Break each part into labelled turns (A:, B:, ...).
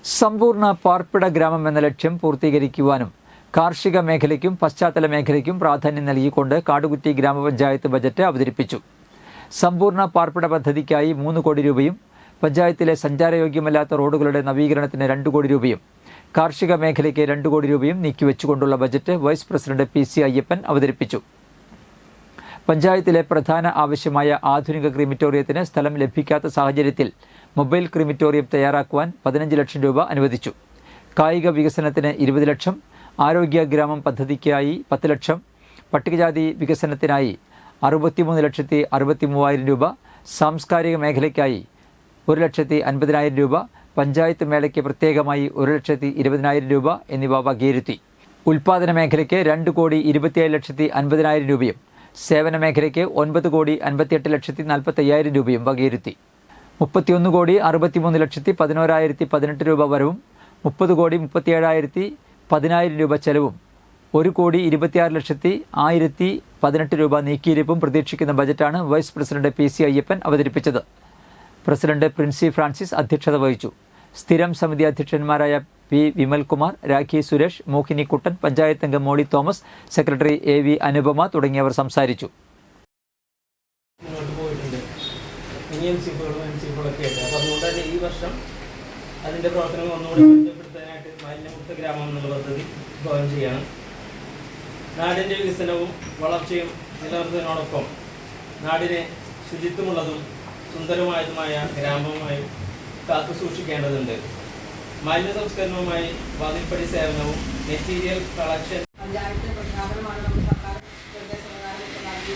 A: സമ്പൂർണ്ണ പാർപ്പിട ഗ്രാമം എന്ന ലക്ഷ്യം പൂർത്തീകരിക്കുവാനും കാർഷിക മേഖലയ്ക്കും പശ്ചാത്തല മേഖലയ്ക്കും പ്രാധാന്യം നൽകിക്കൊണ്ട് കാടുകുറ്റി ഗ്രാമപഞ്ചായത്ത് ബജറ്റ് അവതരിപ്പിച്ചു. സമ്പൂർണ്ണ പാർപ്പിട പദ്ധതിക്കായി 3 കോടി രൂപയും പഞ്ചായത്തിലെ സഞ്ചാരയോഗ്യമല്ലാത്ത റോഡുകളുടെ നവീകരണത്തിന് 2 കോടി രൂപയും കാർഷിക മേഖലയ്ക്ക് 2 കോടി രൂപയും നീക്കിവെച്ചുകൊണ്ടുള്ള budget vice president PC Ayyappan അവതരിപ്പിച്ചു. പഞ്ചായത്തിലെ പ്രധാന ആവശ്യമായ ആധുനിക ക്രിമിറ്റോറിയത്തിന് സ്ഥലം ലഭിക്കാത്ത സാഹചര്യത്തിൽ മൊബൈൽ ക്രിമിറ്റോറിയം തയ്യാറാക്കുവാൻ 15 ലക്ഷം രൂപ അനുവദിച്ചു. കായിക വികസനത്തിന് 20 ലക്ഷം, ആരോഗ്യ ഗ്രാമം പദ്ധതിക്കായി 10 ലക്ഷം, പട്ടികജാതി വികസനത്തിനായി 63,63,000 രൂപ, സാംസ്കാരിക മേഖലയ്ക്കായി 1,50,000 രൂപ, പഞ്ചായത്ത് മേളയ്ക്ക് പ്രത്യേകമായി 1,20,000 രൂപ എന്നിവ വകയിരുത്തി. ഉൽപാദന മേഖലയ്ക്ക് 2,27,50,000 രൂപയും സേവന മേഖലയ്ക്ക് 9,58,45,000 രൂപയും വകയിരുത്തി. 31,63,11,018 രൂപ വരവും 30,37,010 രൂപ ചെലവും 1,26,118 രൂപ നീക്കിയിരിപ്പും പ്രതീക്ഷിക്കുന്ന ബജറ്റാണ് വൈസ് പ്രസിഡന്റ് PC അയ്യപ്പൻ അവതരിപ്പിച്ചത്. പ്രസിഡന്റ് പ്രിൻസി ഫ്രാൻസിസ് അധ്യക്ഷത വഹിച്ചു. സ്ഥിരം സമിതി അധ്യക്ഷന്മാരായ P. വിമൽകുമാർ, രാഖി സുരേഷ്, മോഹിനി കുട്ടൻ, പഞ്ചായത്ത് അംഗം Molly Thomas, secretary AV Anupama തുടങ്ങിയവർ സംസാരിച്ചു.
B: അതുകൊണ്ട് തന്നെ ഈ വർഷം അതിൻ്റെ പ്രവർത്തനങ്ങൾ ഒന്നുകൂടി മെച്ചപ്പെടുത്താനായിട്ട് മാലിന്യമുക്ത ഗ്രാമം എന്നുള്ള പദ്ധതി വിഭാവനം ചെയ്യണം. നാടിൻ്റെ വികസനവും വളർച്ചയും നിലനിർത്തുന്നതിനോടൊപ്പം നാടിനെ ശുചിത്വമുള്ളതും സുന്ദരമായതുമായ ഗ്രാമമായി കാത്തു സൂക്ഷിക്കേണ്ടതുണ്ട്. മാലിന്യ സംസ്കരണവുമായി വാതിൽപ്പടി സേവനവും മെറ്റീരിയൽ കളക്ഷൻ
C: പഞ്ചായത്ത് പ്രഖ്യാപനമാണ് നമ്മുടെ സർക്കാർ നിർദ്ദേശപ്രകാരം നൽകി.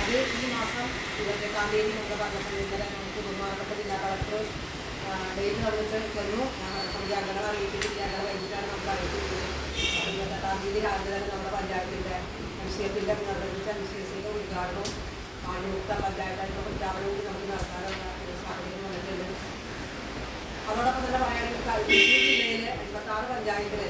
C: അത് ഈ മാസം 28-ാം തീയതി നമ്മുടെ പറഞ്ഞപ്പോൾ ഇന്നലെ നമുക്ക് ബഹുമാനപ്പെട്ട ജില്ലാ കളക്ടർ ഡേറ്റ് തന്നിട്ട് തന്നു. അംഗങ്ങളെ അറിയിച്ചിട്ടില്ല, ഞങ്ങൾ കഴിഞ്ഞിട്ടാണ് നമ്മൾ അറിയിച്ചിട്ടുള്ളത്. 28-ാം തീയതി രാവിലെ തന്നെ നമ്മുടെ പഞ്ചായത്തിൻ്റെ MCF-ൻ്റെ നിർവഹിച്ച MCS-ൻ്റെ ഉദ്ഘാടനവും മാലിന്യമുക്ത പഞ്ചായത്തായിട്ടുള്ള പ്രഖ്യാപനവും നമുക്ക് നടത്താനുള്ള സാഹചര്യം വന്നിട്ടുണ്ട്. അതോടൊപ്പം തന്നെ പറയുകയാണെങ്കിൽ ജില്ലയിലെ 56 പഞ്ചായത്തിൽ